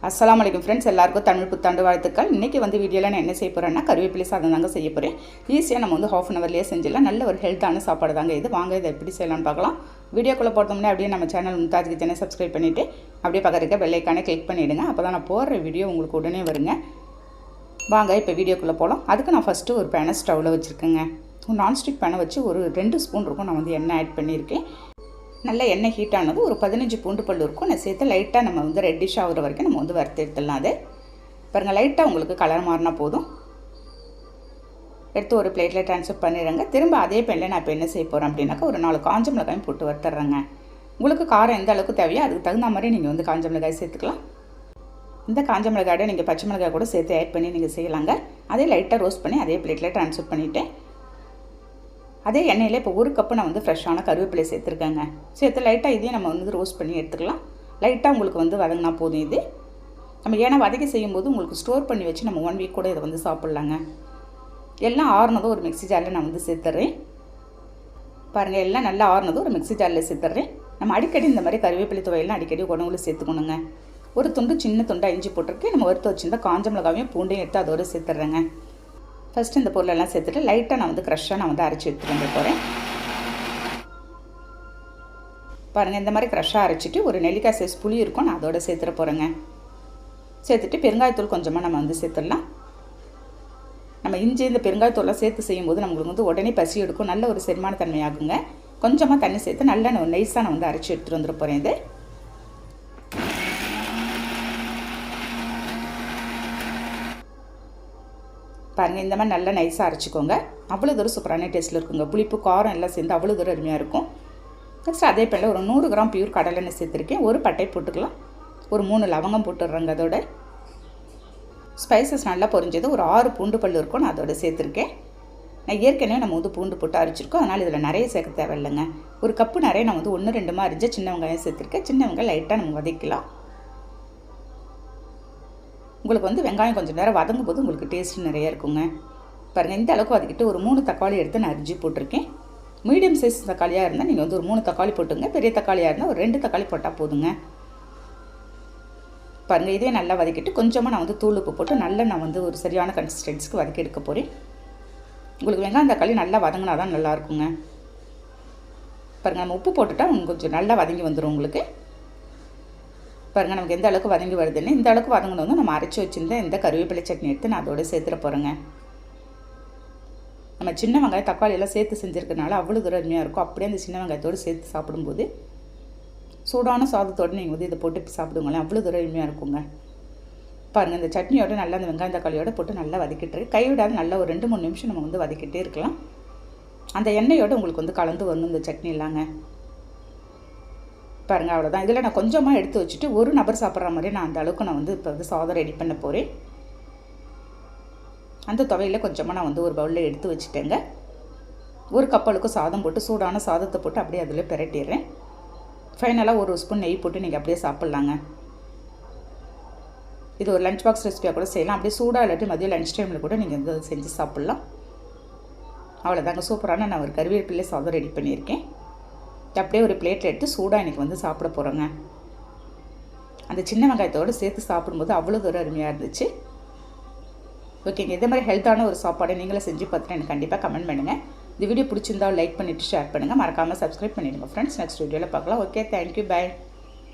அஸ்ஸலாமு அலைக்கும் ஃப்ரெண்ட்ஸ், எல்லாருக்கும் தமிழ் புத்தாண்டு வாழ்த்துக்கள். இன்றைக்கி வீடியோவில் நான் என்ன செய்ய போகிறேன்னா கருவேப்பிலை சாதம் தாங்க செய்ய போகிறேன். ஈஸியாக நம்ம 1/2 அன் ஹவர்லேயே செஞ்சிடலாம். நல்ல ஒரு ஹெல்த்தான சாப்பாடு தாங்க இது. வாங்க இதை எப்படி செய்யலாம்னு பார்க்கலாம். வீடியோக்குள்ளே போகிறதுமுன்னே அப்படியே நம்ம சேனல் மும்தாஜ் கிச்சனை சப்ஸ்கிரைப் பண்ணிவிட்டு அப்படியே பக்கத்துக்க பெல் ஐக்கானை கிளிக் பண்ணிவிடுங்க. அப்போ தான் நான் போடுற வீடியோ உங்களுக்கு உடனே வருங்க. வாங்க இப்போ வீடியோக்குள்ளே போகலாம். அதுக்கு நான் ஃபஸ்ட்டு ஒரு பேனை ஸ்டவ்வில் வச்சுருக்கேங்க. நான்ஸ்டிக் பேனை வச்சு ஒரு 2 ஸ்பூன் இருக்கும் நான் எண்ணெய் ஆட் பண்ணியிருக்கேன். நல்ல எண்ணெய் ஹீட் ஆனது ஒரு 15 பூண்டு பல் இருக்கும். நான் சேர்த்து லைட்டாக நம்ம ரெட்டிஷ் ஆகிற வரைக்கும் நம்ம வறுத்து எடுத்துடலாம். அது பாருங்கள், லைட்டாக உங்களுக்கு கலர் மாறினா போதும். எடுத்து ஒரு பிளேட்டில் ட்ரான்ஸ்ஃபர் பண்ணிடுறேங்க. திரும்ப அதே பேனில் நான் இப்போ என்ன செய்ய போகிறேன் அப்படின்னாக்கா ஒரு 4 காஞ்ச மிளகாயும் போட்டு வறுத்துட்றேங்க. உங்களுக்கு காரம் எந்த அளவுக்கு தேவையோ அதுக்கு தகுந்த மாதிரி நீங்கள் காஞ்ச மிளகாய் சேர்த்துக்கலாம். இந்த காஞ்ச மிளகாயோட நீங்கள் பச்சை மிளகாய் கூட சேர்த்து ஆட் பண்ணி நீங்கள் செய்யலாங்க. அதே லைட்டாக ரோஸ்ட் பண்ணி அதே பிளேட்டில் ட்ரான்ஸ்ஃபர் பண்ணிவிட்டேன். அதே எண்ணெயில் இப்போ ஒரு கப்பு நான் ஃப்ரெஷ்ஷான கருவேப்பிலை சேர்த்துருக்கேங்க. சேர்த்து லைட்டாக இதையும் நம்ம ரோஸ்ட் பண்ணி எடுத்துக்கலாம். லைட்டாக உங்களுக்கு வதங்கினா போதும். இது நம்ம ஏன்னா வதக்கி செய்யும்போது உங்களுக்கு ஸ்டோர் பண்ணி வச்சு நம்ம 1 வீக் கூட இதை சாப்பிட்லாங்க. எல்லாம் ஆறுனதும் ஒரு மிக்ஸி ஜாரில் நான் சேர்த்துட்றேன். பாருங்கள், எல்லாம் நல்லா ஆறுனதும் ஒரு மிக்ஸி ஜாரில் சேர்த்துட்றேன். நம்ம அடிக்கடி இந்த மாதிரி கருவேப்பிலை துவையெல்லாம் அடிக்கடி உணவுல சேர்த்துக்கணுங்க. ஒரு துண்டு சின்ன துண்டாக இஞ்சி போட்டிருக்கேன். நம்ம வறுத்து வச்சுருந்தா காஞ்ச மிளகாவையும் பூண்டையும் எடுத்து அதோடு சேர்த்துட்றேங்க. ஃபஸ்ட்டு இந்த பொருளெல்லாம் சேர்த்துட்டு லைட்டாக நான் க்ரஷ்ஷாக நான் அரைச்சி எடுத்துகிட்டு வந்து போகிறேன். பாருங்கள், இந்த மாதிரி க்ரஷ்ஷாக அரைச்சிட்டு ஒரு நெல்லிக்காய் சைஸ் புளி இருக்கும், நான் அதோட சேர்த்துட போகிறேங்க. சேர்த்துட்டு பெருங்காயத்தூள் கொஞ்சமாக நம்ம சேர்த்துடலாம். நம்ம இஞ்சி இந்த பெருங்காயத்தூள்லாம் சேர்த்து செய்யும்போது நம்மளுக்கு உடனே பசி எடுக்கும், நல்ல ஒரு செரிமான தன்மையாகுங்க. கொஞ்சமாக தண்ணி சேர்த்து நல்லா நைஸாக நான் அரைச்சி எடுத்துகிட்டு வந்துட போகிறேன். இது பாருங்கள், இந்த மாதிரி நல்லா நைஸாக அரைச்சிக்கோங்க. அவ்வளோ தூரம் சூப்பரான டேஸ்ட்டில் இருக்குங்க. புளிப்பு காரம் எல்லாம் சேர்ந்து அவ்வளோ தூரம் அருமையாக இருக்கும். நெக்ஸ்ட் அதே பேனில் ஒரு 100 கிராம் பியூர் கடலெண்ணெய் சேர்த்துருக்கேன். ஒரு பட்டை போட்டுக்கலாம். ஒரு 3 லவங்கம் போட்டுடுறேங்க. அதோட ஸ்பைசஸ் நல்லா பொரிஞ்சது ஒரு 6 பூண்டு பல் இருக்கும், நான் அதோட சேர்த்துருக்கேன். நான் ஏற்கனவே நம்ம பூண்டு போட்டு அரைச்சிருக்கோம், அதனால் இதில் நிறைய சேர்க்க தேவையில்லைங்க. ஒரு கப்பு நிறைய நான் 1-2 அரிஞ்ச சின்ன வெங்காயம் சேர்த்துருக்கேன். சின்ன வெங்காயம் லைட்டாக நம்ம வதக்கலாம். உங்களுக்கு வெங்காயம் கொஞ்சம் நேரம் வதங்கும் போது உங்களுக்கு டேஸ்ட்டு நிறைய இருக்குங்க. பாருங்கள், இந்த அளவுக்கு வதக்கிட்டு ஒரு 3 தக்காளி எடுத்து நான் அரிஞ்சு போட்டிருக்கேன். மீடியம் சைஸ் தக்காளியாக இருந்தால் நீங்கள் ஒரு 3 தக்காளி போட்டுங்க. பெரிய தக்காளியாக இருந்தால் ஒரு 2 தக்காளி போட்டால் போதுங்க. பாருங்கள், இதே நல்லா வதக்கிட்டு கொஞ்சமாக நான் தூள் உப்பு போட்டு நல்லா நான் ஒரு சரியான கன்சிஸ்டன்ஸுக்கு வதக்கி எடுக்க போகிறேன். உங்களுக்கு வெங்காயம் தக்காளி நல்லா வதங்கினா தான் நல்லாயிருக்குங்க. பாருங்கள், நம்ம உப்பு போட்டுட்டால் கொஞ்சம் நல்லா வதங்கி வந்துடும் உங்களுக்கு. பாருங்கள், நமக்கு எந்த அளவுக்கு வதங்கி வருதுன்னு. இந்த அளவுக்கு வதங்கணும் நம்ம அரைச்சி வச்சுருந்த இந்த கருவேப்பிலை சட்னி எடுத்து நான் அதோடு சேர்த்துட போகிறேங்க. நம்ம சின்ன வெங்காயம் தக்காளி எல்லாம் சேர்த்து செஞ்சுருக்கனால அவ்வளோ தூரம் அருமையாக இருக்கும். அப்படியே அந்த சின்ன வெங்காயத்தோடு சேர்த்து சாப்பிடும்போது சூடான சாதத்தோடு நீங்கள் இதை போட்டு சாப்பிடுங்களேன், அவ்வளோ தூரம் அருமையாக இருக்குங்க. பாருங்கள், இந்த சட்னியோடு நல்லா அந்த வெங்காயம் தக்காளியோடு போட்டு நல்லா வதக்கிட்டு கைவிடாது நல்லா ஒரு 2-3 நிமிஷம் நம்ம வதக்கிட்டே இருக்கலாம். அந்த எண்ணெயோடு உங்களுக்கு கலந்து வரணும் இந்த சட்னி இல்லாங்க. பாருங்கள், அவ்வளோதான். இதில் நான் கொஞ்சமாக எடுத்து வச்சுட்டு ஒரு நபர் சாப்பிட்ற மாதிரி நான் அந்த அளவுக்கு நான் இப்போ சாதம் ரெடி பண்ண போகிறேன். அந்த துவையில் கொஞ்சமாக நான் ஒரு பவுலில் எடுத்து வச்சுட்டேங்க. ஒரு கப் அளவுக்கு சாதம் போட்டு சூடான சாதத்தை போட்டு அப்படியே அதில் பிரட்டிடுறேன். ஃபைனலாக ஒரு ஸ்பூன் நெய் போட்டு நீங்கள் அப்படியே சாப்பிட்லாங்க. இது ஒரு லஞ்ச் பாக்ஸ் ரெசிபியாக கூட செய்யலாம். அப்படியே சூடாக இல்லாட்டி மதியம் லஞ்ச் டைமில் கூட நீங்கள் செஞ்சு சாப்பிட்லாம். அவ்வளோதாங்க, சூப்பரான நான் ஒரு கருவேப்பிலை சாதம் ரெடி பண்ணியிருக்கேன். அப்படியே ஒரு பிளேட்டில் எடுத்து சூடாக இன்றைக்கி சாப்பிட போகிறோங்க. அந்த சின்ன வெங்காயத்தோடு சேர்த்து சாப்பிடும்போது அவ்வளோ தூரம் அருமையாக இருந்துச்சு. ஓகேங்க, இதே மாதிரி ஹெல்த்தான ஒரு சாப்பாடை நீங்களே செஞ்சு பார்த்துட்டு எனக்கு கண்டிப்பாக கமெண்ட் பண்ணுங்கள். இந்த வீடியோ பிடிச்சிருந்தால் லைக் பண்ணிவிட்டு ஷேர் பண்ணுங்கள். மறக்காமல் சப்ஸ்கிரைப் பண்ணிவிடுங்க ஃப்ரெண்ட்ஸ். நெக்ஸ்ட் வீடியோவில் பார்க்கலாம். Okay, thank you, by.